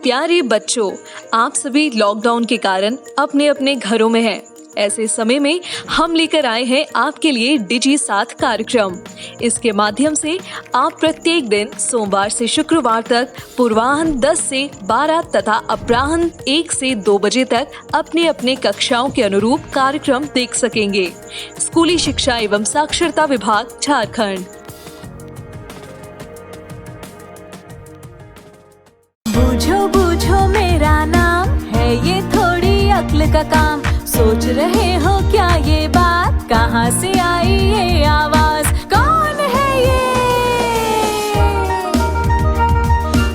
प्यारे बच्चों, आप सभी लॉकडाउन के कारण अपने अपने घरों में हैं। ऐसे समय में हम लेकर आए हैं आपके लिए डिजी साथ कार्यक्रम। इसके माध्यम से आप प्रत्येक दिन सोमवार से शुक्रवार तक पूर्वाह्न 10 से 12 तथा अपराह्न 1 से 2 बजे तक अपने अपने कक्षाओं के अनुरूप कार्यक्रम देख सकेंगे। स्कूली शिक्षा एवं साक्षरता विभाग, झारखंड। बूझो बूझो मेरा नाम है, ये थोड़ी अक्ल का काम। सोच रहे हो क्या ये बात, कहाँ से आई ये आवाज, कौन है ये,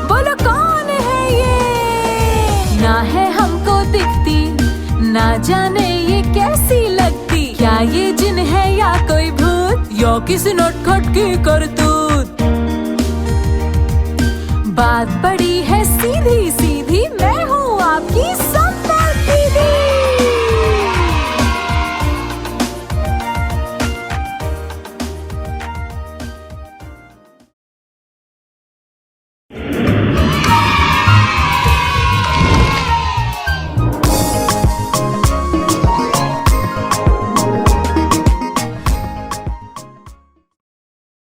बोलो कौन है ये। ना है हमको दिखती, ना जाने ये कैसी लगती, क्या ये जिन है या कोई भूत, या किसी नटखट की करतूत। बात बड़ी है सीधी सीधी, मैं हूँ आपकी सम्मत दीदी।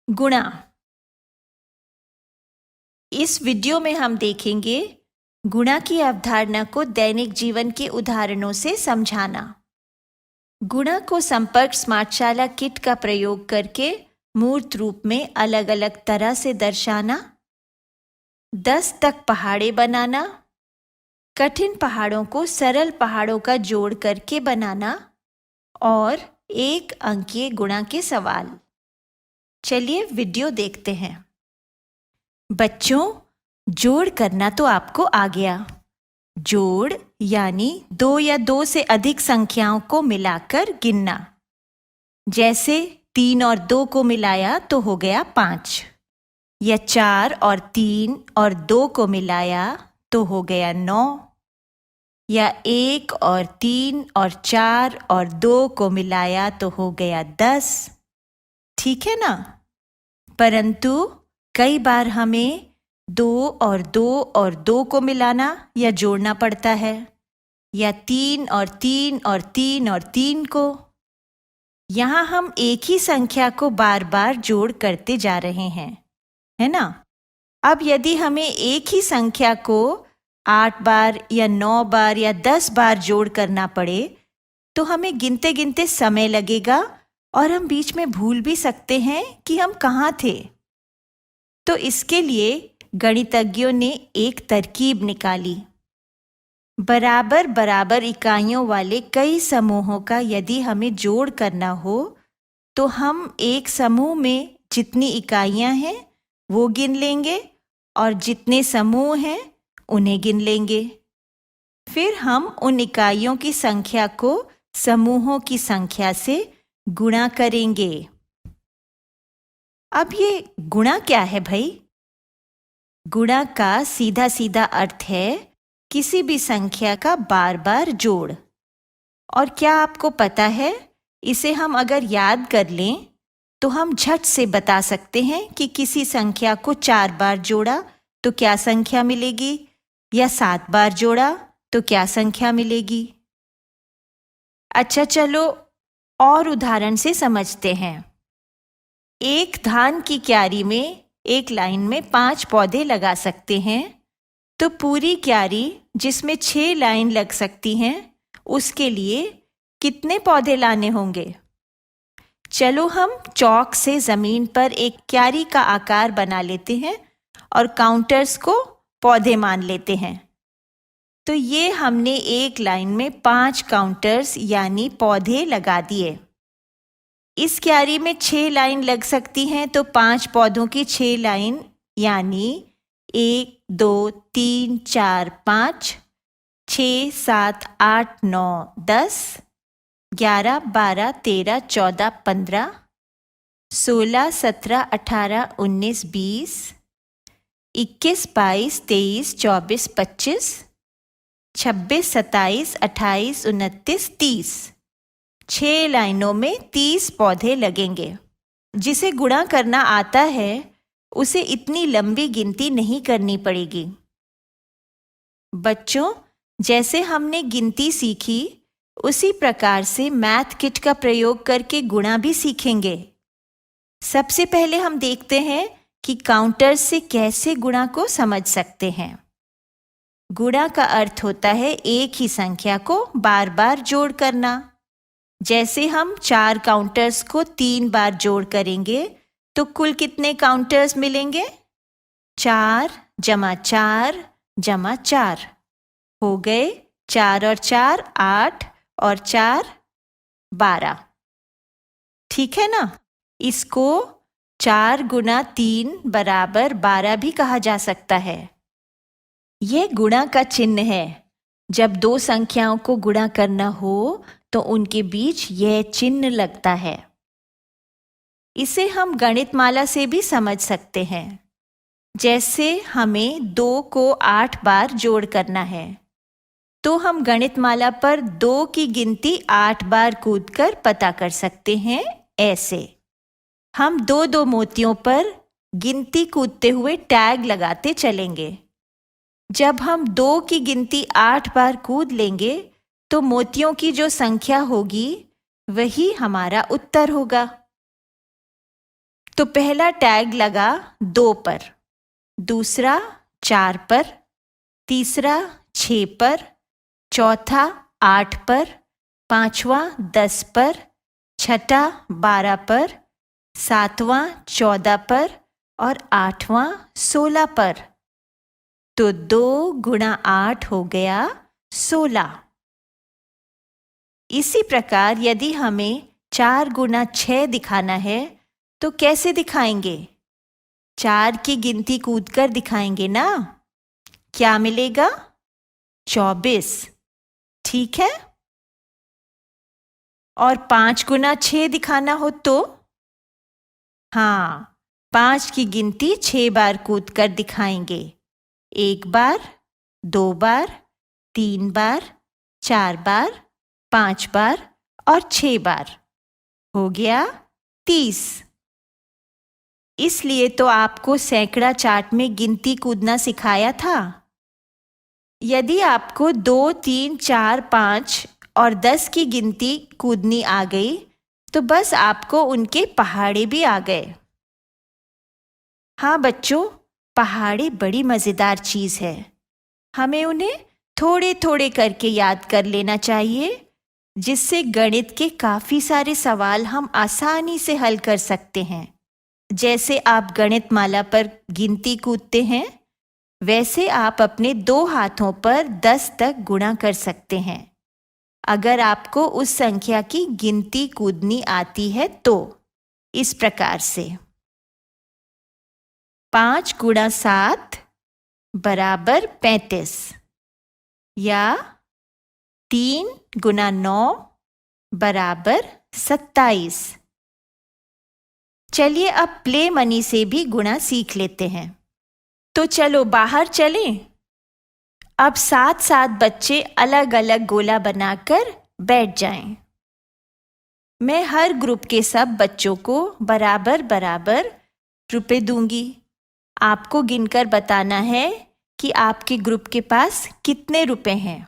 गुणा। इस वीडियो में हम देखेंगे गुणा की अवधारणा को दैनिक जीवन के उदाहरणों से समझाना। गुणा को संपर्क स्मार्टशाला किट का प्रयोग करके मूर्त रूप में अलग अलग तरह से दर्शाना, 10 तक पहाड़े बनाना, कठिन पहाड़ों को सरल पहाड़ों का जोड़ करके बनाना और 1 अंकीय गुणा के सवाल। चलिए वीडियो देखते हैं। बच्चों, जोड़ करना तो आपको आ गया। जोड़ यानी 2 या 2 से अधिक संख्याओं को मिलाकर गिनना। जैसे 3 और 2 को मिलाया तो हो गया 5, या 4 और 3 और 2 को मिलाया तो हो गया 9, या 1 और 3 और 4 और 2 को मिलाया तो हो गया 10। ठीक है ना? परंतु कई बार हमें 2 और 2 और 2 को मिलाना या जोड़ना पड़ता है, या 3 और 3 और 3 और 3 को। यहाँ हम एक ही संख्या को बार बार जोड़ करते जा रहे हैं, है ना? अब यदि हमें एक ही संख्या को 8 बार या 9 बार या 10 बार जोड़ करना पड़े तो हमें गिनते गिनते समय लगेगा और हम बीच में भूल भी सकते हैं कि हम कहाँ थे। तो इसके लिए गणितज्ञों ने एक तरकीब निकाली। बराबर बराबर इकाइयों वाले कई समूहों का यदि हमें जोड़ करना हो तो हम एक समूह में जितनी इकाइयां हैं वो गिन लेंगे और जितने समूह हैं उन्हें गिन लेंगे। फिर हम उन इकाइयों की संख्या को समूहों की संख्या से गुणा करेंगे। अब ये गुणा क्या है भाई? गुणा का सीधा सीधा अर्थ है किसी भी संख्या का बार बार जोड़। और क्या आपको पता है, इसे हम अगर याद कर लें तो हम झट से बता सकते हैं कि किसी संख्या को 4 बार जोड़ा तो क्या संख्या मिलेगी, या 7 बार जोड़ा तो क्या संख्या मिलेगी। अच्छा, चलो और उदाहरण से समझते हैं। एक धान की क्यारी में एक लाइन में 5 पौधे लगा सकते हैं, तो पूरी क्यारी जिसमें 6 लाइन लग सकती हैं उसके लिए कितने पौधे लाने होंगे? चलो हम चौक से जमीन पर एक क्यारी का आकार बना लेते हैं और काउंटर्स को पौधे मान लेते हैं। तो ये हमने एक लाइन में 5 काउंटर्स यानी पौधे लगा दिए। इस क्यारी में 6 लाइन लग सकती हैं, तो 5 पौधों की 6 लाइन यानी 1 2 3 4 5, 6 7 8 9 10, 11 12 13 14 15, 16 17 18 19 20, 21 22 23 24 25, 26 27 28 29 30। 6 लाइनों में 30 पौधे लगेंगे। जिसे गुणा करना आता है उसे इतनी लंबी गिनती नहीं करनी पड़ेगी। बच्चों, जैसे हमने गिनती सीखी उसी प्रकार से मैथ किट का प्रयोग करके गुणा भी सीखेंगे। सबसे पहले हम देखते हैं कि काउंटर से कैसे गुणा को समझ सकते हैं। गुणा का अर्थ होता है एक ही संख्या को बार बार जोड़ करना। जैसे हम 4 काउंटर्स को 3 बार जोड़ करेंगे तो कुल कितने काउंटर्स मिलेंगे? 4 जमा 4 जमा 4 हो गए। 4 और 4 8 और 4 12। ठीक है ना? इसको 4 गुना 3 बराबर 12 भी कहा जा सकता है। यह गुणा का चिन्ह है। जब दो संख्याओं को गुणा करना हो तो उनके बीच यह चिन्ह लगता है। इसे हम गणितमाला से भी समझ सकते हैं। जैसे हमें 2 को 8 बार जोड़ करना है तो हम गणितमाला पर 2 की गिनती 8 बार कूदकर पता कर सकते हैं। ऐसे हम 2-2 मोतियों पर गिनती कूदते हुए टैग लगाते चलेंगे। जब हम 2 की गिनती 8 बार कूद लेंगे तो मोतियों की जो संख्या होगी वही हमारा उत्तर होगा। तो पहला टैग लगा 2 पर, दूसरा 4 पर, तीसरा 6 पर, चौथा 8 पर, पांचवा 10 पर, छठा 12 पर, सातवां 14 पर और आठवां 16 पर। तो 2 गुणा 8 हो गया 16। इसी प्रकार यदि हमें 4 गुना 6 दिखाना है तो कैसे दिखाएंगे? 4 की गिनती कूदकर दिखाएंगे ना। क्या मिलेगा? 24। ठीक है। और 5 गुना 6 दिखाना हो तो? हाँ, 5 की गिनती 6 बार कूदकर दिखाएंगे। 1 बार, 2 बार, 3 बार, 4 बार, 5 बार और 6 बार। हो गया 30। इसलिए तो आपको सैकड़ा चार्ट में गिनती कूदना सिखाया था। यदि आपको 2, 3, 4, 5 और 10 की गिनती कूदनी आ गई तो बस आपको उनके पहाड़े भी आ गए। हाँ बच्चों, पहाड़े बड़ी मज़ेदार चीज़ है। हमें उन्हें थोड़े थोड़े करके याद कर लेना चाहिए, जिससे गणित के काफ़ी सारे सवाल हम आसानी से हल कर सकते हैं। जैसे आप गणितमाला पर गिनती कूदते हैं, वैसे आप अपने 2 हाथों पर 10 तक गुणा कर सकते हैं। अगर आपको उस संख्या की गिनती कूदनी आती है तो इस प्रकार से 5 गुणा 7 बराबर 35 या 3 गुना 9 बराबर 27। चलिए अब प्ले मनी से भी गुणा सीख लेते हैं। तो चलो बाहर चलें। अब 7-7 बच्चे अलग अलग गोला बनाकर बैठ जाएं। मैं हर ग्रुप के सब बच्चों को बराबर बराबर रुपए दूंगी। आपको गिनकर बताना है कि आपके ग्रुप के पास कितने रुपए हैं।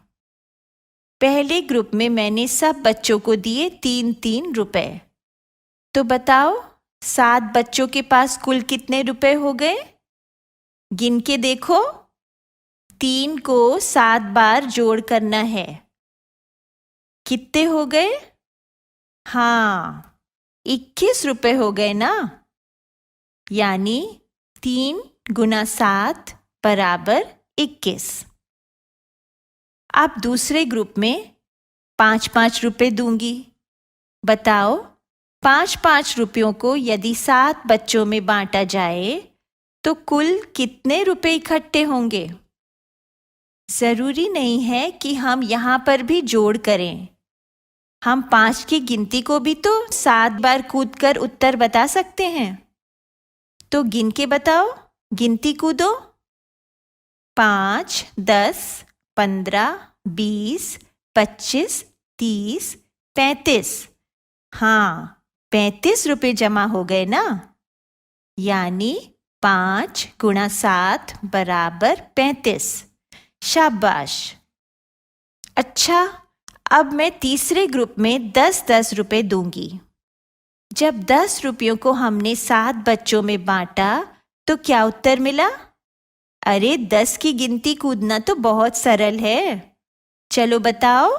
पहले ग्रुप में मैंने सब बच्चों को दिए 3-3 रुपए। तो बताओ 7 बच्चों के पास कुल कितने रुपए हो गए? गिन के देखो। 3 को 7 बार जोड़ करना है। कितने हो गए? हाँ, 21 रुपए हो गए ना। यानी 3 गुना 7 बराबर 21। अब दूसरे ग्रुप में 5-5 रुपए दूंगी। बताओ 5-5 रुपयों को यदि 7 बच्चों में बांटा जाए तो कुल कितने रुपए इकट्ठे होंगे? जरूरी नहीं है कि हम यहाँ पर भी जोड़ करें। हम 5 की गिनती को भी तो 7 बार कूदकर उत्तर बता सकते हैं। तो गिन के बताओ, गिनती कूदो। 5, 10, 15, 20, 25, 30, 35। हाँ, 35 रुपए जमा हो गए ना। यानी 5 गुणा 7 बराबर 35। शाबाश। अच्छा, अब मैं तीसरे ग्रुप में 10-10 रुपए दूंगी। जब 10 रुपयों को हमने 7 बच्चों में बांटा तो क्या उत्तर मिला? अरे 10 की गिनती कूदना तो बहुत सरल है। चलो बताओ।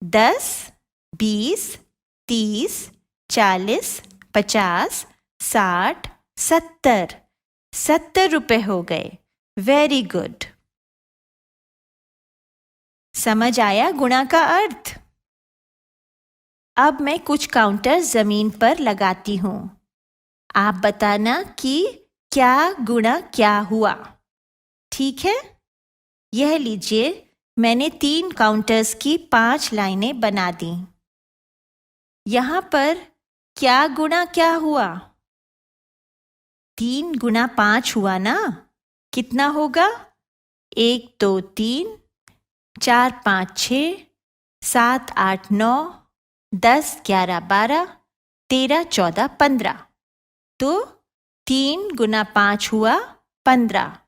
10, 20, 30, 40, 50, 60, 70। 70 रुपए हो गए। Very good. समझ आया गुणा का अर्थ? अब मैं कुछ काउंटर जमीन पर लगाती हूं। आप बताना कि क्या गुणा क्या हुआ। ठीक है? यह लीजिए, मैंने 3 काउंटर्स की 5 लाइनें बना दी। यहां पर क्या गुणा क्या हुआ? 3 गुणा 5 हुआ ना? कितना होगा? 1 2 3, 4 5 6, 7 8 9, 10 11 12, 13 14 15। तो 3 गुना 5 हुआ 15।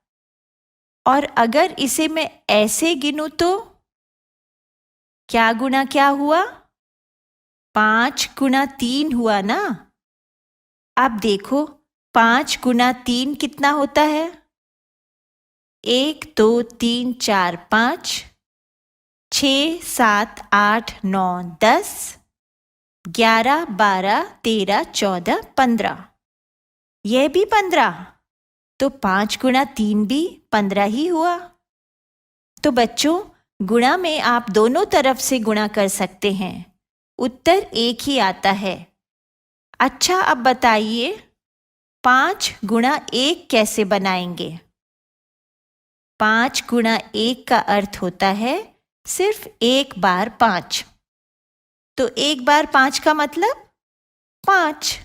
और अगर इसे मैं ऐसे गिनूं तो क्या गुना क्या हुआ? 5 गुना 3 हुआ ना? अब देखो 5 गुना 3 कितना होता है? 1 2 3 4 5, 6 7 8 9 10, 11 12 13 14 15। यह भी 15। तो 5 गुणा 3 भी 15 ही हुआ। तो बच्चों, गुणा में आप दोनों तरफ से गुणा कर सकते हैं। उत्तर एक ही आता है। अच्छा, अब बताइए 5 गुणा 1 कैसे बनाएंगे? 5 गुणा 1 का अर्थ होता है सिर्फ 1 बार 5। तो 1 बार 5 का मतलब 5।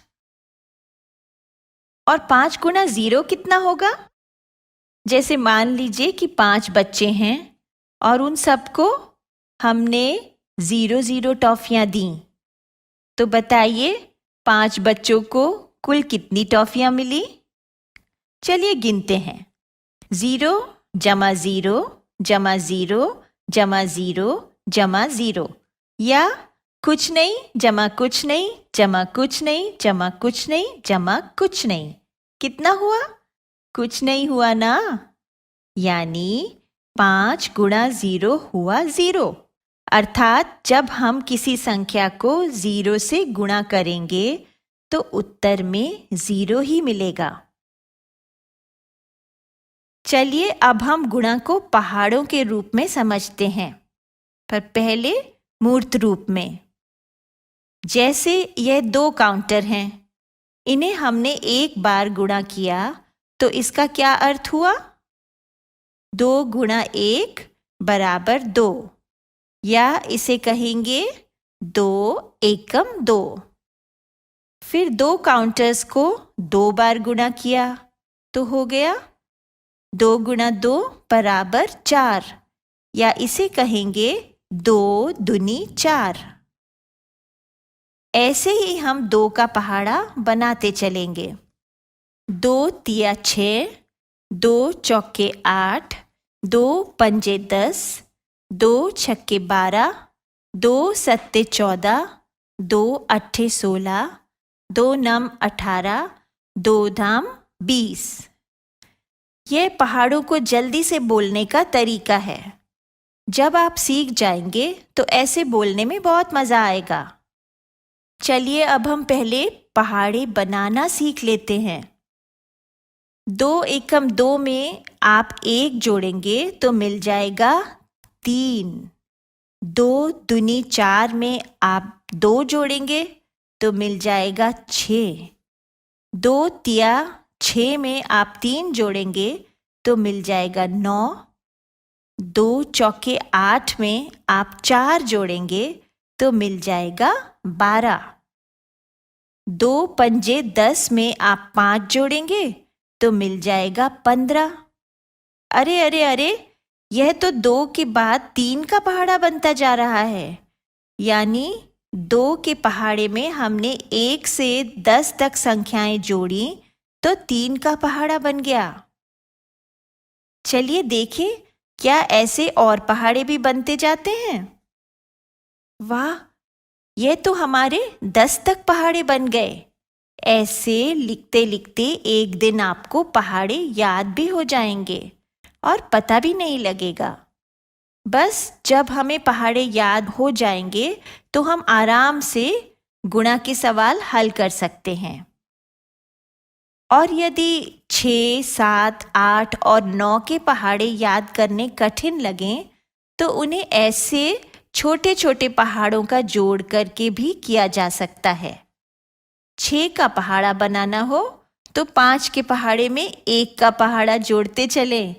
और 5 गुना 0 कितना होगा? जैसे मान लीजिए कि 5 बच्चे हैं और उन सबको हमने 0-0 टॉफियां दी। तो बताइए 5 बच्चों को कुल कितनी टॉफियां मिली? चलिए गिनते हैं। 0 जमा 0 जमा 0 जमा 0 जमा 0, या कुछ नहीं जमा कुछ नहीं जमा कुछ नहीं जमा कुछ नहीं जमा कुछ नहीं। कितना हुआ? कुछ नहीं हुआ ना? यानी 5 गुणा 0 हुआ 0। अर्थात जब हम किसी संख्या को 0 से गुणा करेंगे तो उत्तर में 0 ही मिलेगा। चलिए अब हम गुणा को पहाड़ों के रूप में समझते हैं, पर पहले मूर्त रूप में। जैसे यह 2 काउंटर हैं, इन्हें हमने 1 बार गुणा किया तो इसका क्या अर्थ हुआ? 2 गुणा 1 बराबर 2, या इसे कहेंगे 2 एकम 2। फिर 2 काउंटर्स को 2 बार गुणा किया तो हो गया 2 गुणा 2 बराबर 4, या इसे कहेंगे 2 दूनी 4। ऐसे ही हम 2 का पहाड़ा बनाते चलेंगे। 2 तिया 6, 2 चौके 8, 2 पंजे 10, 2 छक्के 12, 2 सत्ते 14, 2 अट्ठे 16, 2 नम 18, 2 धाम 20। यह पहाड़ों को जल्दी से बोलने का तरीका है। जब आप सीख जाएंगे तो ऐसे बोलने में बहुत मज़ा आएगा। चलिए अब हम पहले पहाड़े बनाना सीख लेते हैं। 2 एकम 2 में आप 1 जोड़ेंगे तो मिल जाएगा 3। 2 दूनी 4 में आप 2 जोड़ेंगे तो मिल जाएगा 6। 2 तिया 6 में आप 3 जोड़ेंगे तो मिल जाएगा 9। 2 चौके 8 में आप 4 जोड़ेंगे तो मिल जाएगा 12। 2 पंजे 10 में आप 5 जोड़ेंगे तो मिल जाएगा 15। अरे अरे अरे, यह तो 2 के बाद 3 का पहाड़ा बनता जा रहा है। यानी 2 के पहाड़े में हमने 1 से 10 तक संख्याएं जोड़ी तो 3 का पहाड़ा बन गया। चलिए देखें क्या ऐसे और पहाड़े भी बनते जाते हैं? वाह, ये तो हमारे 10 तक पहाड़े बन गए। ऐसे लिखते लिखते एक दिन आपको पहाड़े याद भी हो जाएंगे और पता भी नहीं लगेगा। बस जब हमें पहाड़े याद हो जाएंगे तो हम आराम से गुणा के सवाल हल कर सकते हैं। और यदि 6, 7, 8 और 9 के पहाड़े याद करने कठिन लगें तो उन्हें ऐसे छोटे छोटे पहाड़ों का जोड़ करके भी किया जा सकता है। 6 का पहाड़ा बनाना हो तो 5 के पहाड़े में 1 का पहाड़ा जोड़ते चलें,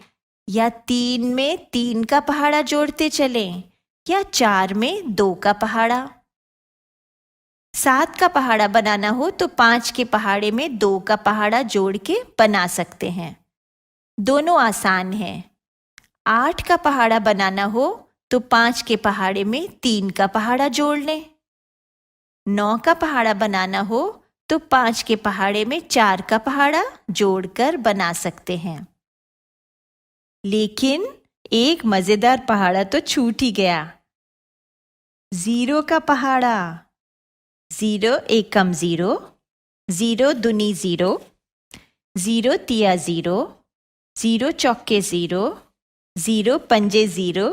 या 3 में 3 का पहाड़ा जोड़ते चलें, या 4 में 2 का पहाड़ा। 7 का पहाड़ा बनाना हो तो 5 के पहाड़े में 2 का पहाड़ा जोड़ के बना सकते हैं। दोनों आसान हैं। 8 का पहाड़ा बनाना हो तो 5 के पहाड़े में 3 का पहाड़ा जोड़ लें। 9 का पहाड़ा बनाना हो तो 5 के पहाड़े में 4 का पहाड़ा जोड़कर बना सकते हैं। लेकिन एक मजेदार पहाड़ा तो छूट ही गया, 0 का पहाड़ा। 0 एकम 0, 0 दूनी 0, 0 तिया 0, 0 चौके 0, 0 पंजे 0,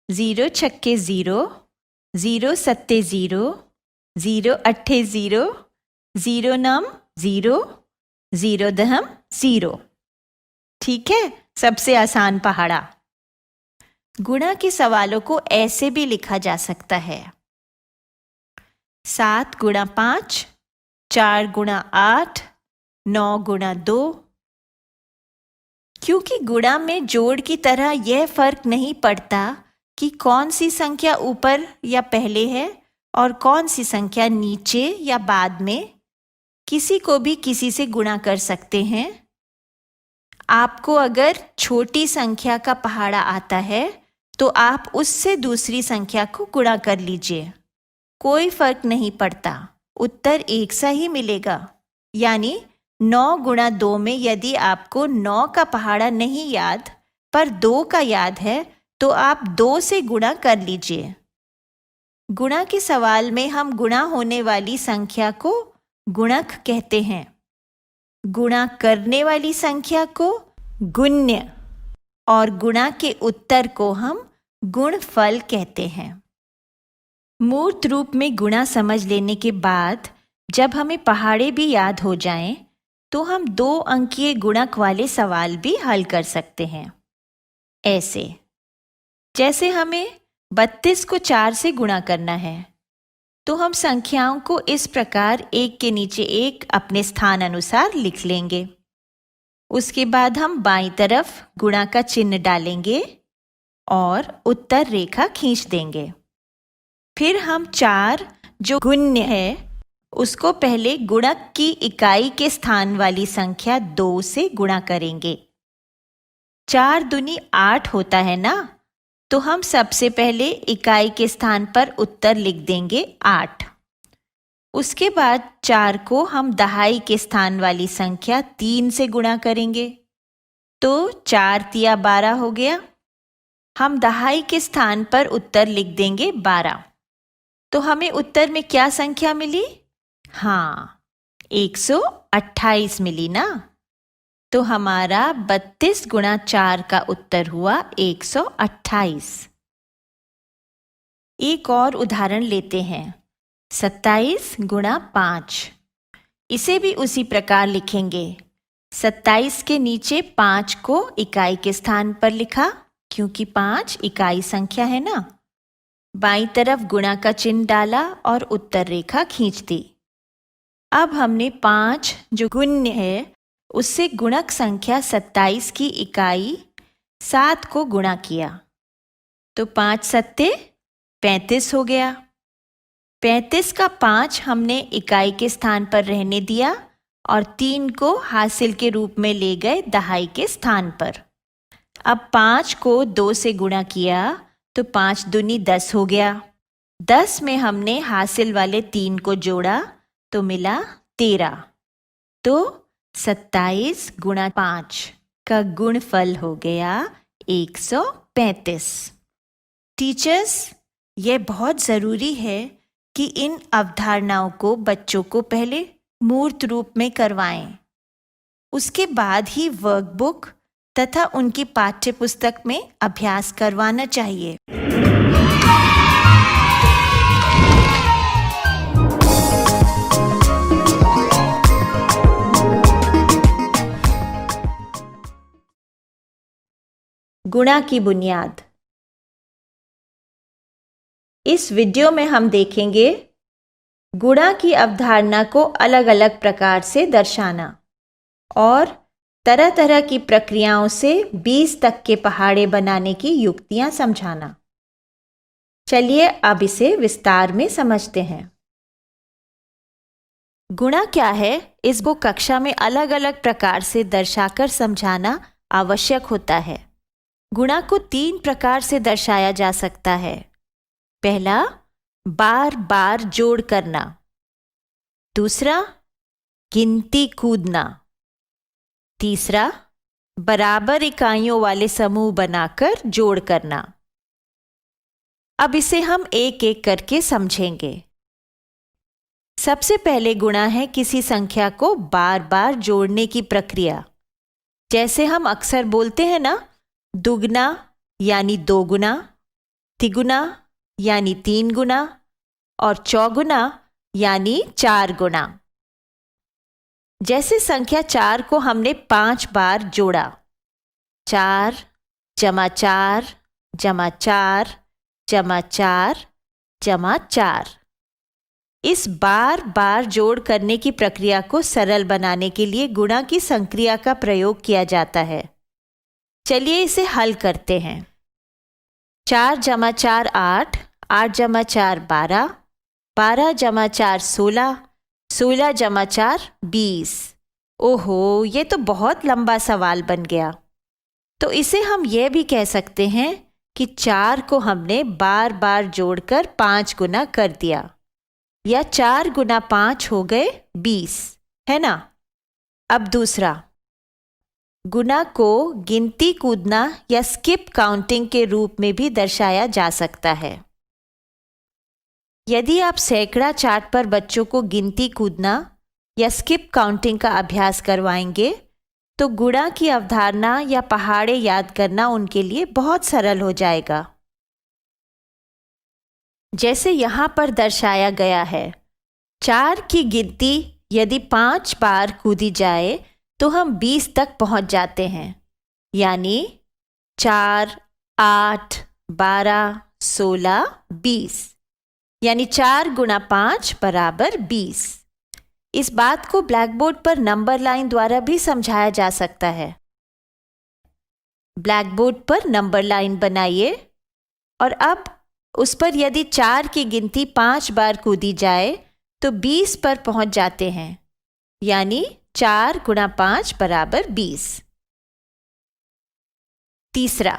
0 छक्के 0, 0 सत्ते 0, 0 अट्ठे 0, 0 नम 0, 0 दहम 0। ठीक है, सबसे आसान पहाड़ा। गुणा के सवालों को ऐसे भी लिखा जा सकता है, 7 गुणा 5, 4 गुणा 8, 9 गुणा 2। क्योंकि गुणा में जोड़ की तरह यह फर्क नहीं पड़ता कि कौन सी संख्या ऊपर या पहले है और कौन सी संख्या नीचे या बाद में, किसी को भी किसी से गुणा कर सकते हैं। आपको अगर छोटी संख्या का पहाड़ा आता है तो आप उससे दूसरी संख्या को गुणा कर लीजिए, कोई फर्क नहीं पड़ता, उत्तर एक सा ही मिलेगा। यानी 9 गुणा 2 में यदि आपको 9 का पहाड़ा नहीं याद पर 2 का याद है तो आप 2 से गुणा कर लीजिए। गुणा के सवाल में हम गुणा होने वाली संख्या को गुणक कहते हैं, गुणा करने वाली संख्या को गुण्य और गुणा के उत्तर को हम गुणफल कहते हैं। मूर्त रूप में गुणा समझ लेने के बाद जब हमें पहाड़े भी याद हो जाएं, तो हम 2 अंकीय गुणक वाले सवाल भी हल कर सकते हैं। ऐसे जैसे हमें 32 को 4 से गुणा करना है तो हम संख्याओं को इस प्रकार एक के नीचे एक अपने स्थान अनुसार लिख लेंगे। उसके बाद हम बाईं तरफ गुणा का चिन्ह डालेंगे और उत्तर रेखा खींच देंगे। फिर हम 4 जो गुण्य है उसको पहले गुणक की इकाई के स्थान वाली संख्या 2 से गुणा करेंगे। 4 दूनी 8 होता है ना, तो हम सबसे पहले इकाई के स्थान पर उत्तर लिख देंगे 8। उसके बाद 4 को हम दहाई के स्थान वाली संख्या 3 से गुणा करेंगे, तो 4 तिया 12 हो गया। हम दहाई के स्थान पर उत्तर लिख देंगे 12। तो हमें उत्तर में क्या संख्या मिली? हाँ, 128 मिली ना। तो हमारा 32 गुणा 4 का उत्तर हुआ 128। एक और उदाहरण लेते हैं, 27 गुणा 5। इसे भी उसी प्रकार लिखेंगे। 27 के नीचे 5 को इकाई के स्थान पर लिखा, क्योंकि 5 इकाई संख्या है ना। बाईं तरफ गुणा का चिन्ह डाला और उत्तर रेखा खींच दी। अब हमने 5 जो गुण्य है उससे गुणक संख्या 27 की इकाई 7 को गुणा किया, तो 5 सत्ते 35 हो गया। 35 का 5 हमने इकाई के स्थान पर रहने दिया और 3 को हासिल के रूप में ले गए दहाई के स्थान पर। अब 5 को 2 से गुणा किया तो 5 दूनी 10 हो गया। 10 में हमने हासिल वाले 3 को जोड़ा तो मिला 13। तो 27 गुणा 5 का गुणफल हो गया 135। टीचर्स, यह बहुत ज़रूरी है कि इन अवधारणाओं को बच्चों को पहले मूर्त रूप में करवाएं। उसके बाद ही वर्कबुक तथा उनकी पाठ्य पुस्तक में अभ्यास करवाना चाहिए। गुणा की बुनियाद। इस वीडियो में हम देखेंगे गुणा की अवधारणा को अलग अलग प्रकार से दर्शाना और तरह तरह की प्रक्रियाओं से 20 तक के पहाड़े बनाने की युक्तियां समझाना। चलिए अब इसे विस्तार में समझते हैं। गुणा क्या है, इसको कक्षा में अलग अलग प्रकार से दर्शाकर समझाना आवश्यक होता है। गुणा को 3 प्रकार से दर्शाया जा सकता है। पहला, बार बार जोड़ करना। दूसरा, गिनती कूदना। तीसरा, बराबर इकाइयों वाले समूह बनाकर जोड़ करना। अब इसे हम एक एक करके समझेंगे। सबसे पहले गुणा है किसी संख्या को बार बार जोड़ने की प्रक्रिया। जैसे हम अक्सर बोलते हैं ना, दुगना यानी 2 गुना, तिगुना यानी 3 गुना और चौगुना यानी 4 गुना। जैसे संख्या 4 को हमने 5 बार जोड़ा। 4 जमा 4 जमा 4 जमा 4 जमा 4। इस बार बार जोड़ करने की प्रक्रिया को सरल बनाने के लिए गुणा की संक्रिया का प्रयोग किया जाता है। चलिए इसे हल करते हैं। 4 जमा 4 8, 8 जमा 4 12, 12 जमा 4 16, 16 जमा 4 20। ओहो, ये तो बहुत लंबा सवाल बन गया। तो इसे हम यह भी कह सकते हैं कि 4 को हमने बार बार जोड़कर 5 गुना कर दिया, या 4 गुना 5 हो गए 20, है ना। अब दूसरा, गुणा को गिनती कूदना या स्किप काउंटिंग के रूप में भी दर्शाया जा सकता है। यदि आप सैकड़ा चार्ट पर बच्चों को गिनती कूदना या स्किप काउंटिंग का अभ्यास करवाएंगे तो गुणा की अवधारणा या पहाड़े याद करना उनके लिए बहुत सरल हो जाएगा। जैसे यहाँ पर दर्शाया गया है, 4 की गिनती यदि 5 बार कूदी जाए तो हम 20 तक पहुंच जाते हैं, यानी 4 8 12 16 20, यानी 4 गुना 5 बराबर 20। इस बात को ब्लैक बोर्ड पर नंबर लाइन द्वारा भी समझाया जा सकता है। ब्लैक बोर्ड पर नंबर लाइन बनाइए और अब उस पर यदि 4 की गिनती 5 बार कूदी जाए तो 20 पर पहुंच जाते हैं, यानी 4 गुना 5 बराबर 20। तीसरा,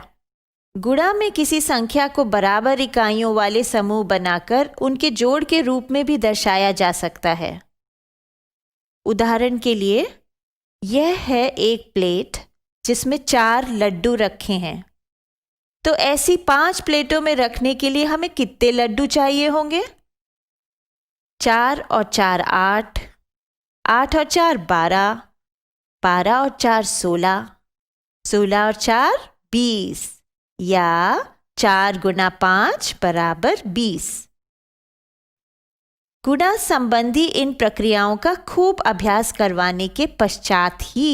गुणा में किसी संख्या को बराबर इकाइयों वाले समूह बनाकर उनके जोड़ के रूप में भी दर्शाया जा सकता है। उदाहरण के लिए, यह है एक प्लेट जिसमें 4 लड्डू रखे हैं। तो ऐसी 5 प्लेटों में रखने के लिए हमें कितने लड्डू चाहिए होंगे? 4 और 4 8, 8 और 4 12, 12 और 4 16, 16 और 4 20, या 4 गुना 5 बराबर 20। गुणा संबंधी इन प्रक्रियाओं का खूब अभ्यास करवाने के पश्चात ही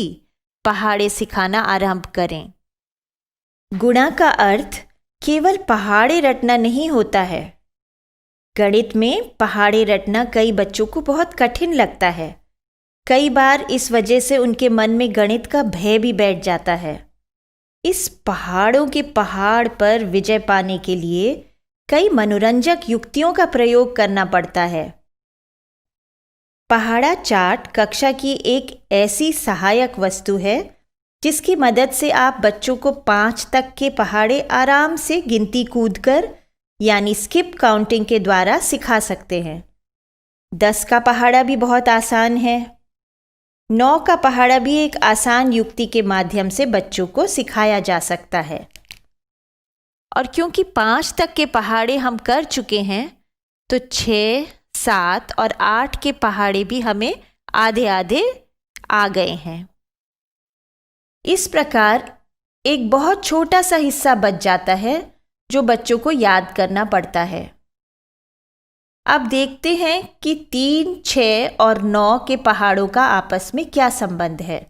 पहाड़े सिखाना आरंभ करें। गुणा का अर्थ केवल पहाड़े रटना नहीं होता है। गणित में पहाड़े रटना कई बच्चों को बहुत कठिन लगता है। कई बार इस वजह से उनके मन में गणित का भय भी बैठ जाता है। इस पहाड़ों के पहाड़ पर विजय पाने के लिए कई मनोरंजक युक्तियों का प्रयोग करना पड़ता है। पहाड़ा चार्ट कक्षा की एक ऐसी सहायक वस्तु है जिसकी मदद से आप बच्चों को 5 तक के पहाड़े आराम से गिनती कूदकर यानी स्किप काउंटिंग के द्वारा सिखा सकते हैं। 10 का पहाड़ा भी बहुत आसान है। 9 का पहाड़ा भी एक आसान युक्ति के माध्यम से बच्चों को सिखाया जा सकता है। और क्योंकि 5 तक के पहाड़े हम कर चुके हैं तो 6, 7 और 8 के पहाड़े भी हमें आधे आधे आ गए हैं। इस प्रकार एक बहुत छोटा सा हिस्सा बच जाता है जो बच्चों को याद करना पड़ता है। अब देखते हैं कि 3, 6 और 9 के पहाड़ों का आपस में क्या संबंध है।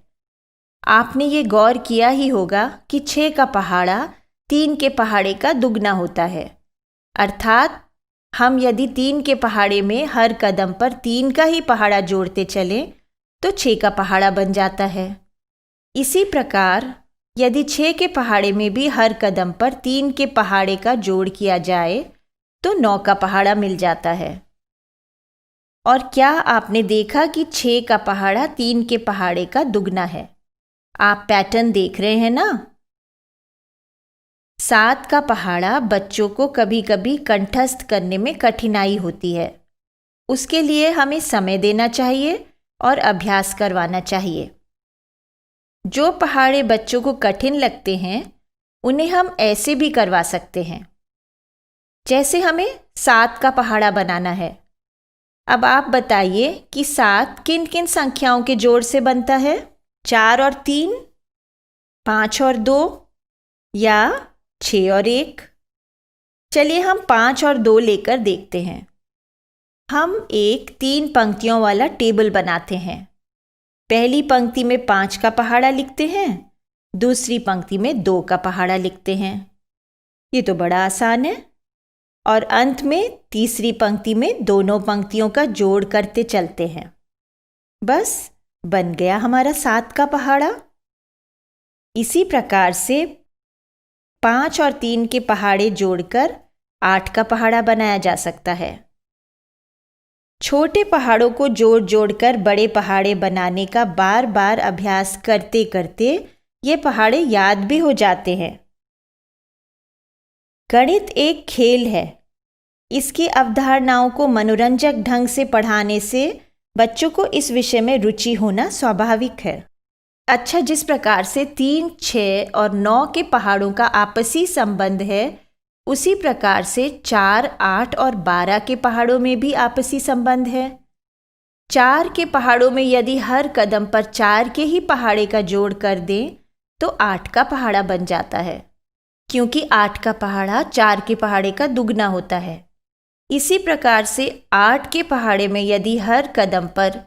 आपने ये गौर किया ही होगा कि 6 का पहाड़ा 3 के पहाड़े का दुगना होता है, अर्थात हम यदि 3 के पहाड़े में हर कदम पर 3 का ही पहाड़ा जोड़ते चलें तो 6 का पहाड़ा बन जाता है। इसी प्रकार यदि 6 के पहाड़े में भी हर कदम पर 3 के पहाड़े का जोड़ किया जाए तो 9 का पहाड़ा मिल जाता है। और क्या आपने देखा कि 6 का पहाड़ा 3 के पहाड़े का दुगना है? आप पैटर्न देख रहे हैं ना? 7 का पहाड़ा बच्चों को कभी कभी कंठस्थ करने में कठिनाई होती है। उसके लिए हमें समय देना चाहिए और अभ्यास करवाना चाहिए। जो पहाड़े बच्चों को कठिन लगते हैं उन्हें हम ऐसे भी करवा सकते हैं, जैसे हमें 7 का पहाड़ा बनाना है। अब आप बताइए कि 7 किन किन संख्याओं के जोड़ से बनता है? 4 और 3, 5 और 2 या 6 और 1? चलिए हम 5 और 2 लेकर देखते हैं। हम एक 3 पंक्तियों वाला टेबल बनाते हैं। पहली पंक्ति में 5 का पहाड़ा लिखते हैं, दूसरी पंक्ति में 2 का पहाड़ा लिखते हैं। ये तो बड़ा आसान है। और अंत में तीसरी पंक्ति में दोनों पंक्तियों का जोड़ करते चलते हैं। बस बन गया हमारा 7 का पहाड़ा। इसी प्रकार से 5 और 3 के पहाड़े जोड़कर 8 का पहाड़ा बनाया जा सकता है। छोटे पहाड़ों को जोड़ जोड़कर बड़े पहाड़े बनाने का बार बार अभ्यास करते करते ये पहाड़े याद भी हो जाते हैं। गणित एक खेल है। इसकी अवधारणाओं को मनोरंजक ढंग से पढ़ाने से बच्चों को इस विषय में रुचि होना स्वाभाविक है। अच्छा, जिस प्रकार से 3, 6 और 9 के पहाड़ों का आपसी संबंध है, उसी प्रकार से 4, 8 और 12 के पहाड़ों में भी आपसी संबंध है। 4 के पहाड़ों में यदि हर कदम पर 4 के ही पहाड़े का जोड़ कर दें तो 8 का पहाड़ा बन जाता है, क्योंकि 8 का पहाड़ा 4 के पहाड़े का दुगना होता है। इसी प्रकार से 8 के पहाड़े में यदि हर कदम पर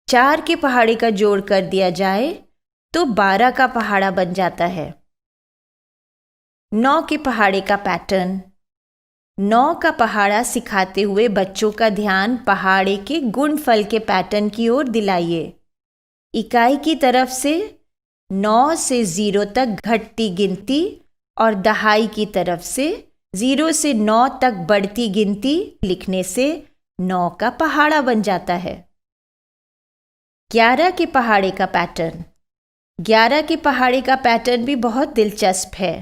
4 के पहाड़े का जोड़ कर दिया जाए तो 12 का पहाड़ा बन जाता है। 9 के पहाड़े का पैटर्न। 9 का पहाड़ा सिखाते हुए बच्चों का ध्यान पहाड़े के गुणफल के पैटर्न की ओर दिलाइए। इकाई की तरफ से 9 से 0 तक घटती गिनती और दहाई की तरफ से 0 से 9 तक बढ़ती गिनती लिखने से 9 का पहाड़ा बन जाता है। 11 के पहाड़े का पैटर्न। 11 के पहाड़े का पैटर्न भी बहुत दिलचस्प है।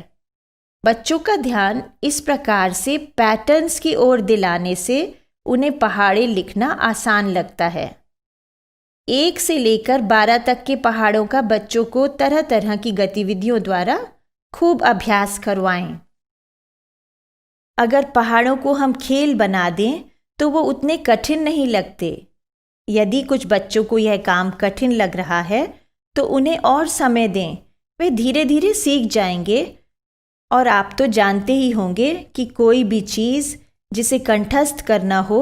बच्चों का ध्यान इस प्रकार से पैटर्न्स की ओर दिलाने से उन्हें पहाड़े लिखना आसान लगता है। 1 से लेकर 12 तक के पहाड़ों का बच्चों को तरह तरह की गतिविधियों द्वारा खूब अभ्यास करवाएं। अगर पहाड़ों को हम खेल बना दें तो वो उतने कठिन नहीं लगते। यदि कुछ बच्चों को यह काम कठिन लग रहा है तो उन्हें और समय दें, वे धीरे धीरे सीख जाएंगे। और आप तो जानते ही होंगे कि कोई भी चीज़ जिसे कंठस्थ करना हो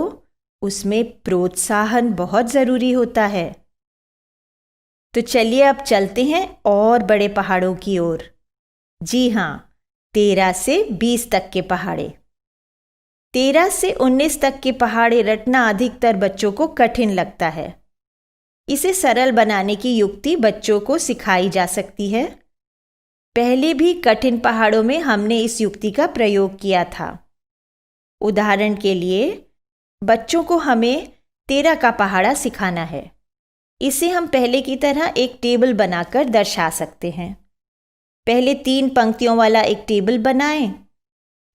उसमें प्रोत्साहन बहुत ज़रूरी होता है। तो चलिए अब चलते हैं और बड़े पहाड़ों की ओर। जी हाँ, 13 से 20 तक के पहाड़े। 13 से 19 तक के पहाड़े रटना अधिकतर बच्चों को कठिन लगता है। इसे सरल बनाने की युक्ति बच्चों को सिखाई जा सकती है। पहले भी कठिन पहाड़ों में हमने इस युक्ति का प्रयोग किया था। उदाहरण के लिए, बच्चों को हमें 13 का पहाड़ा सिखाना है। इसे हम पहले की तरह एक टेबल बनाकर दर्शा सकते हैं। पहले 3 पंक्तियों वाला एक टेबल बनाएं।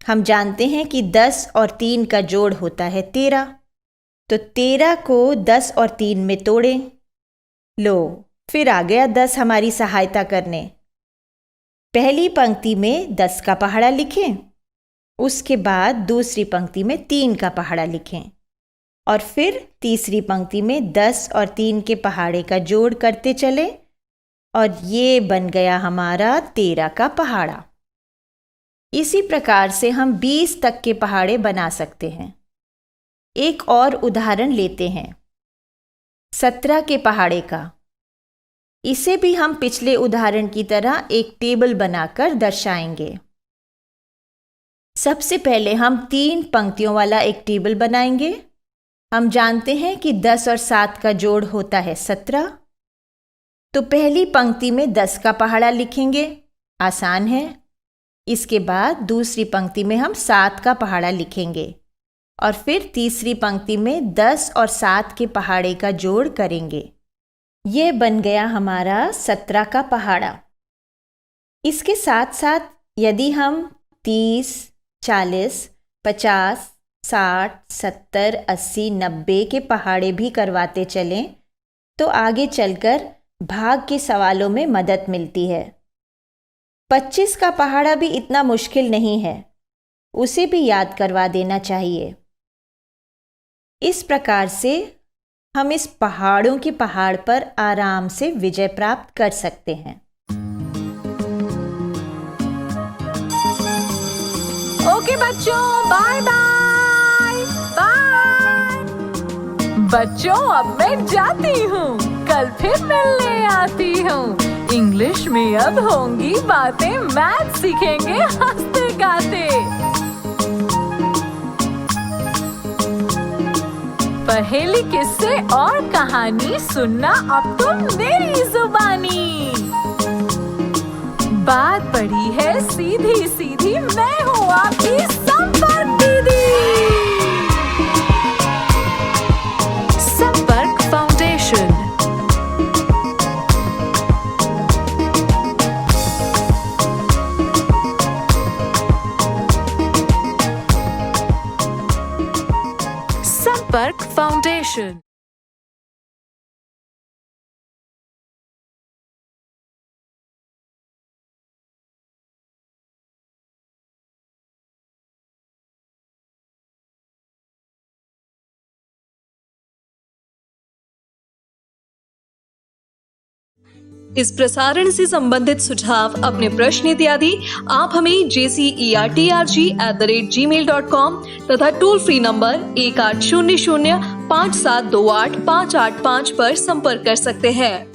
हम जानते हैं कि 10 और 3 का जोड़ होता है 13, तो 13 को 10 और 3 में तोड़ें। लो, फिर आ गया 10 हमारी सहायता करने। पहली पंक्ति में 10 का पहाड़ा लिखें उसके बाद दूसरी पंक्ति में 3 का पहाड़ा लिखें और फिर तीसरी पंक्ति में 10 और 3 के पहाड़े का जोड़ करते चले और ये बन गया हमारा 13 का पहाड़ा। इसी प्रकार से हम 20 तक के पहाड़े बना सकते हैं। एक और उदाहरण लेते हैं 17 के पहाड़े का। इसे भी हम पिछले उदाहरण की तरह एक टेबल बनाकर दर्शाएंगे। सबसे पहले हम 3 पंक्तियों वाला एक टेबल बनाएंगे। हम जानते हैं कि 10 और 7 का जोड़ होता है 17। तो पहली पंक्ति में 10 का पहाड़ा लिखेंगे, आसान है। इसके बाद दूसरी पंक्ति में हम 7 का पहाड़ा लिखेंगे और फिर तीसरी पंक्ति में 10 और 7 के पहाड़े का जोड़ करेंगे। ये बन गया हमारा 17 का पहाड़ा। इसके साथ साथ यदि हम 30, 40, 50, 60, 70, 80, 90 के पहाड़े भी करवाते चलें तो आगे चलकर भाग के सवालों में मदद मिलती है। 25 का पहाड़ा भी इतना मुश्किल नहीं है, उसे भी याद करवा देना चाहिए। इस प्रकार से हम इस पहाड़ों के पहाड़ पर आराम से विजय प्राप्त कर सकते हैं। ओके बच्चों, बाय बाय बाय। बच्चों अब मैं जाती हूँ, कल फिर मिलने आती हूँ। इंग्लिश में अब होंगी बातें, मैथ सीखेंगे हंसते गाते। पहेली, किस्से और कहानी सुनना अब तुम मेरी जुबानी। बात बड़ी है सीधी सीधी, मैं हूँ आपकी संपर्क दीदी। संपर्क फाउंडेशन। संपर्क फाउंडेशन। इस प्रसारण से संबंधित सुझाव, अपने प्रश्न इत्यादि आप हमें jcertrg@gmail.com तथा टोल फ्री नंबर 1800 5728 585 पर संपर्क कर सकते हैं।